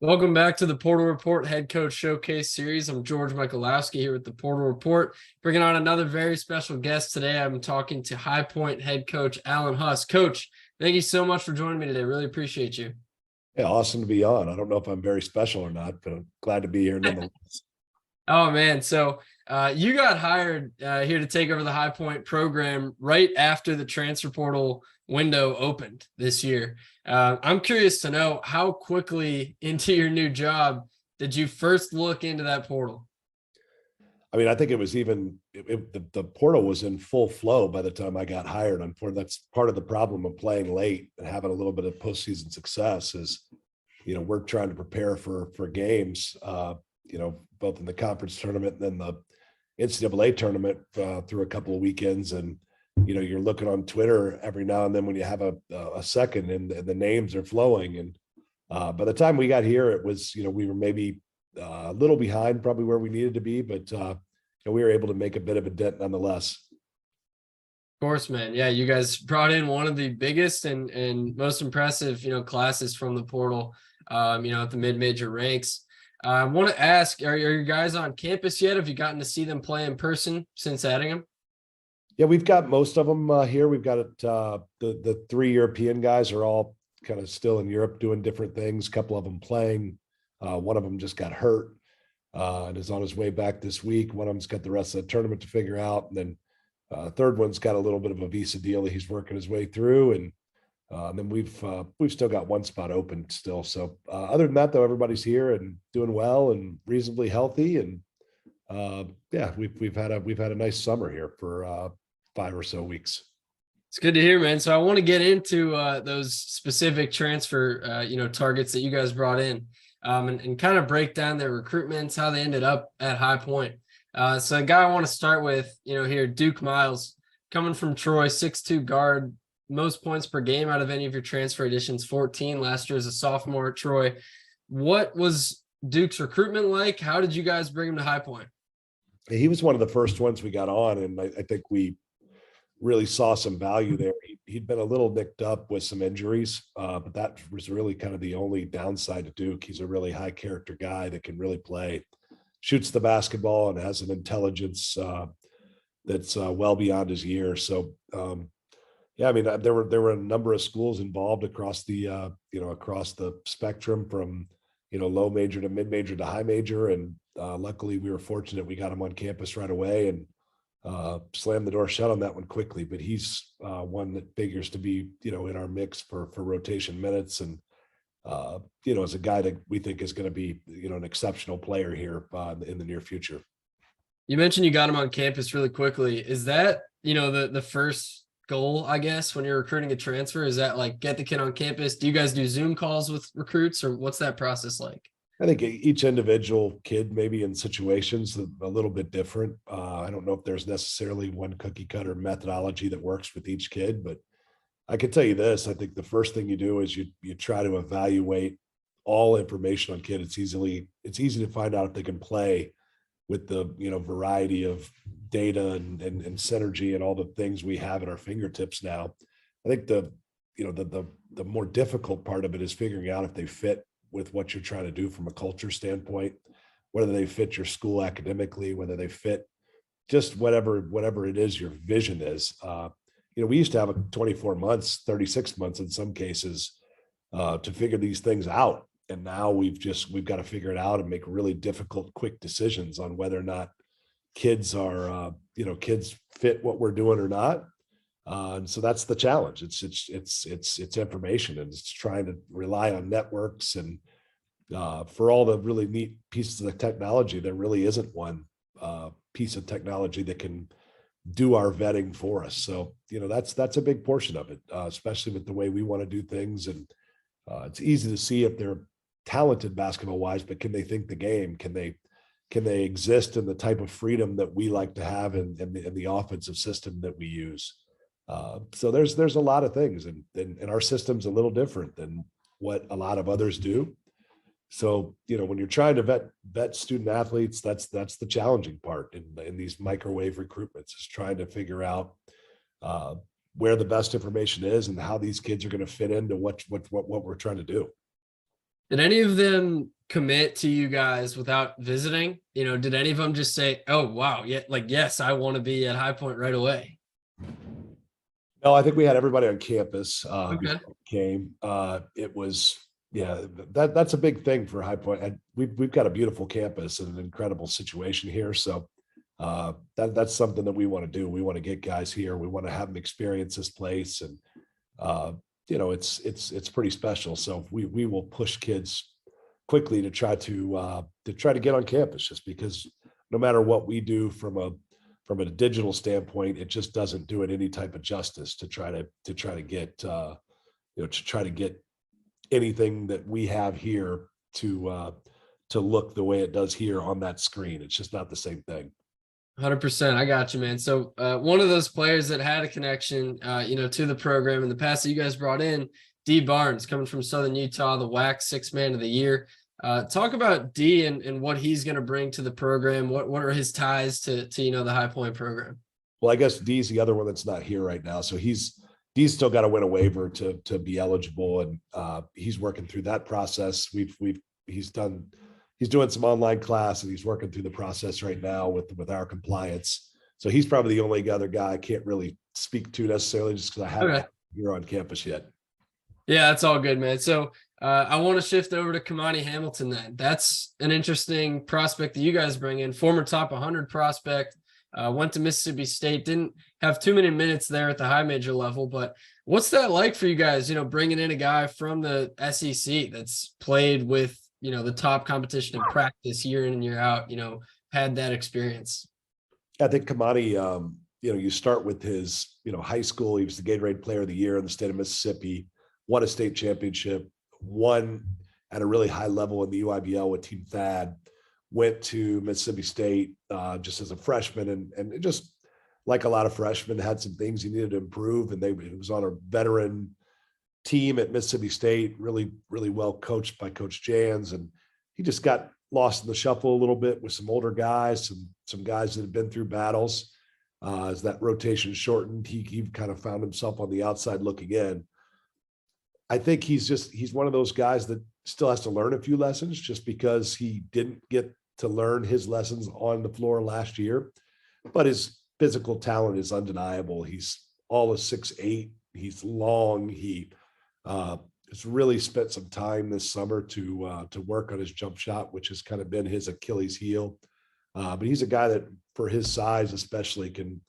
Welcome back to the Portal Report Head Coach Showcase Series. I'm George Michalowski here with the Portal Report, bringing on another very special guest today. I'm talking to High Point Head Coach Alan Huss. Coach, thank you so much for joining me today. Really appreciate you. Yeah, awesome to be on. I don't know if I'm very special or not, but I'm glad to be here nonetheless. Oh man, so you got hired here to take over the High Point program right after the transfer portal window opened this year. I'm curious to know how quickly into your new job did you first look into that portal? I mean, I think it was the portal was in full flow by the time I got hired. Unfortunately, that's part of the problem of playing late and having a little bit of postseason success is, we're trying to prepare for games, both in the conference tournament and then the NCAA tournament through a couple of weekends. And, you're looking on Twitter every now and then when you have a second and the names are flowing. And by the time we got here, it was, we were maybe a little behind probably where we needed to be, but we were able to make a bit of a dent nonetheless. Of course, man. Yeah, you guys brought in one of the biggest and most impressive, classes from the portal, at the mid-major ranks. I want to ask, are you guys on campus yet? Have you gotten to see them play in person since adding them? Yeah, we've got most of them here. We've got it. The three European guys are all kind of still in Europe doing different things. A couple of them playing. One of them just got hurt and is on his way back this week. One of them's got the rest of the tournament to figure out, and then third one's got a little bit of a visa deal that he's working his way through. And then we've still got one spot open still. So other than that, though, everybody's here and doing well and reasonably healthy. And yeah, we've had a nice summer here for 5 or so weeks. It's good to hear, man. So I want to get into those specific transfer, targets that you guys brought in, and kind of break down their recruitments, how they ended up at High Point. So the guy I want to start with, here, Duke Miles, coming from Troy, 6'2" guard, most points per game out of any of your transfer additions, 14 last year as a sophomore at Troy. What was Duke's recruitment like? How did you guys bring him to High Point? He was one of the first ones we got on, and I think we really saw some value there. He'd been a little nicked up with some injuries, but that was really kind of the only downside to Duke. He's a really high character guy that can really play, shoots the basketball, and has an intelligence that's well beyond his years. So, yeah, I mean, there were a number of schools involved across the across the spectrum from low major to mid major to high major, and luckily we were fortunate we got him on campus right away and slammed the door shut on that one quickly. But he's one that figures to be in our mix for rotation minutes, and as a guy that we think is going to be an exceptional player here in the near future. You mentioned you got him on campus really quickly. Is that the first goal, I guess, when you're recruiting a transfer? Is that like get the kid on campus? Do you guys do Zoom calls with recruits, or what's that process like? I think each individual kid maybe in situations a little bit different. I don't know if there's necessarily one cookie cutter methodology that works with each kid, but I can tell you this. I think the first thing you do is you try to evaluate all information on kid. It's easy to find out if they can play with the variety of data and synergy and all the things we have at our fingertips now. I think the more difficult part of it is figuring out if they fit with what you're trying to do from a culture standpoint, whether they fit your school academically, whether they fit just whatever it is your vision is. We used to have a 24 months, 36 months in some cases to figure these things out. And now we've got to figure it out and make really difficult, quick decisions on whether or not kids are, kids fit what we're doing or not. And so that's the challenge. It's information, and it's trying to rely on networks. And for all the really neat pieces of the technology, there really isn't one piece of technology that can do our vetting for us. So that's a big portion of it, especially with the way we want to do things. And it's easy to see if they're talented basketball wise, but can they think the game? Can they exist in the type of freedom that we like to have in the offensive system that we use? So there's a lot of things, and our system's a little different than what a lot of others do. So, when you're trying to vet student athletes, that's the challenging part in these microwave recruitments, is trying to figure out where the best information is and how these kids are going to fit into what we're trying to do. Did any of them commit to you guys without visiting? Did any of them just say, "Oh, wow, yeah, like yes, I want to be at High Point right away"? No, I think we had everybody on campus Okay. before we came. It was, yeah, that's a big thing for High Point. And we've got a beautiful campus and an incredible situation here. So that's something that we want to do. We want to get guys here. We want to have them experience this place, and uh, it's pretty special. So we will push kids quickly to try to get on campus, just because no matter what we do from a digital standpoint, it just doesn't do it any type of justice to try to get to try to get anything that we have here to look the way it does here on that screen. It's just not the same thing. 100%. I got you, man. So one of those players that had a connection, to the program in the past that you guys brought in, D Barnes, coming from Southern Utah, the WAC 6th Man of the Year. Talk about D and what he's going to bring to the program. What are his ties to the High Point program? Well, I guess D's the other one that's not here right now. So D's still got to win a waiver to be eligible, and he's working through that process. He's doing some online class, and he's working through the process right now with our compliance. So he's probably the only other guy I can't really speak to necessarily, just because I haven't here on campus yet. Yeah, that's all good, man. So I want to shift over to Kimani Hamilton then. That's an interesting prospect that you guys bring in, former top 100 prospect, went to Mississippi State, didn't have too many minutes there at the high major level, but what's that like for you guys, bringing in a guy from the SEC that's played with, the top competition in practice year in and year out, had that experience? I think Kimani, you start with his, high school. He was the Gatorade Player of the Year in the state of Mississippi, won a state championship, won at a really high level in the UIBL with Team Thad, went to Mississippi State just as a freshman, and it just, like a lot of freshmen, had some things he needed to improve, and it was on a veteran team at Mississippi State, really, really well coached by Coach Jans, and he just got lost in the shuffle a little bit with some older guys, some guys that had been through battles. As that rotation shortened, he kind of found himself on the outside looking in. I think he's one of those guys that still has to learn a few lessons, just because he didn't get to learn his lessons on the floor last year, but his physical talent is undeniable. He's all of 6'8". He's long. He has really spent some time this summer to work on his jump shot, which has kind of been his Achilles heel. But he's a guy that, for his size especially, can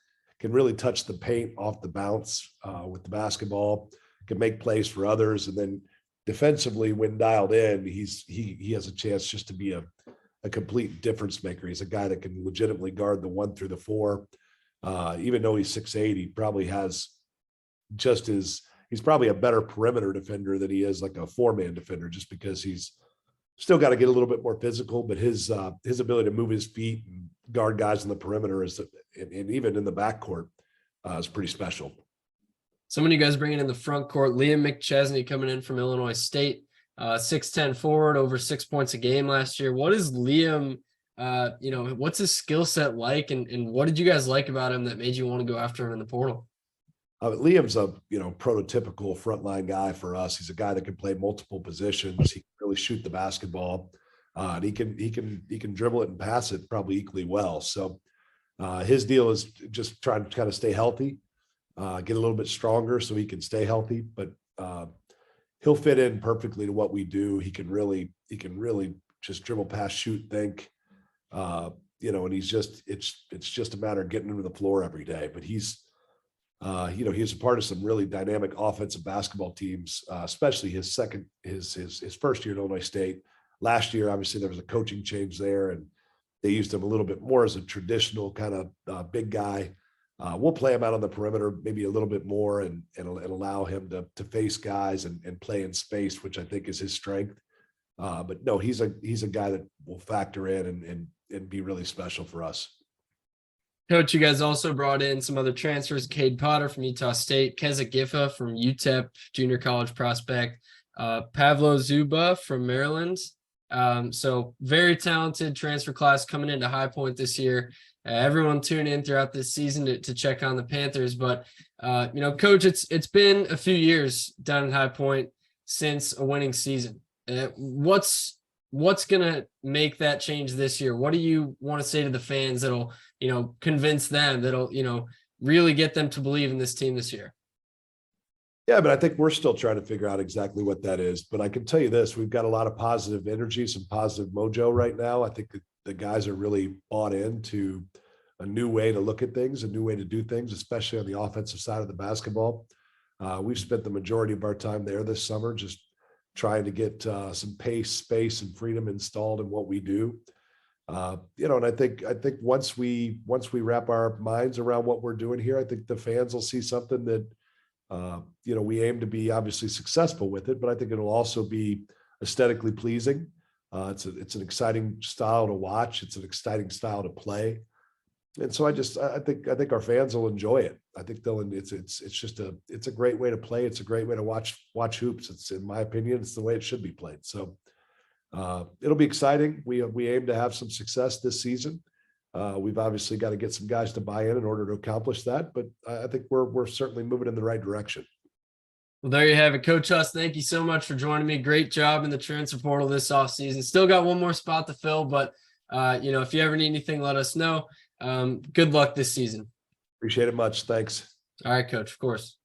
really touch the paint off the bounce with the basketball, can make plays for others, and then defensively, when dialed in, he has a chance just to be a complete difference maker. He's a guy that can legitimately guard the 1 through the 4. Even though he's 6'8", he probably has he's probably a better perimeter defender than he is like a 4-man defender, just because he's still got to get a little bit more physical, but his ability to move his feet and guard guys on the perimeter and even in the backcourt is pretty special. Some of you guys bringing in the front court, Liam McChesney coming in from Illinois State, 6'10" forward, over 6 points a game last year. What is Liam, what's his skill set like, and what did you guys like about him that made you want to go after him in the portal? Liam's a prototypical frontline guy for us. He's a guy that can play multiple positions. He can really shoot the basketball, and he can dribble it and pass it probably equally well. So his deal is just trying to kind of stay healthy, get a little bit stronger so he can stay healthy. But he'll fit in perfectly to what we do. He can really just dribble, pass, shoot, think. And it's just a matter of getting him to the floor every day. But he's a part of some really dynamic offensive basketball teams, especially his first year at Illinois State. Last year, obviously, there was a coaching change there, and they used him a little bit more as a traditional kind of big guy. We'll play him out on the perimeter maybe a little bit more and allow him to face guys and play in space, which I think is his strength. But no, he's a guy that will factor in and be really special for us. Coach, you guys also brought in some other transfers: Cade Potter from Utah State, Kezza Giffa from UTEP, junior college prospect, Pavlo Dziuba from Maryland. So very talented transfer class coming into High Point this year. Everyone tune in throughout this season to check on the Panthers. But, Coach, it's been a few years down at High Point since a winning season. What's going to make that change this year? What do you want to say to the fans that'll, convince them, that'll, really get them to believe in this team this year? Yeah, but I think we're still trying to figure out exactly what that is. But I can tell you this, we've got a lot of positive energy, some positive mojo right now. I think that the guys are really bought into a new way to look at things, a new way to do things, especially on the offensive side of the basketball. We've spent the majority of our time there this summer, just trying to get some pace, space, and freedom installed in what we do. And I think once we wrap our minds around what we're doing here, I think the fans will see something that we aim to be obviously successful with it, but I think it'll also be aesthetically pleasing. It's an exciting style to watch. It's an exciting style to play. And so I think our fans will enjoy it. I think it's a great way to play. It's a great way to watch hoops. It's, in my opinion, it's the way it should be played. So it'll be exciting. We aim to have some success this season. We've obviously got to get some guys to buy in order to accomplish that, but I think we're certainly moving in the right direction. Well, there you have it, Coach Huss. Thank you so much for joining me. Great job in the transfer portal this offseason. Still got one more spot to fill, but if you ever need anything, let us know. Good luck this season. Appreciate it much. Thanks. All right, Coach, of course.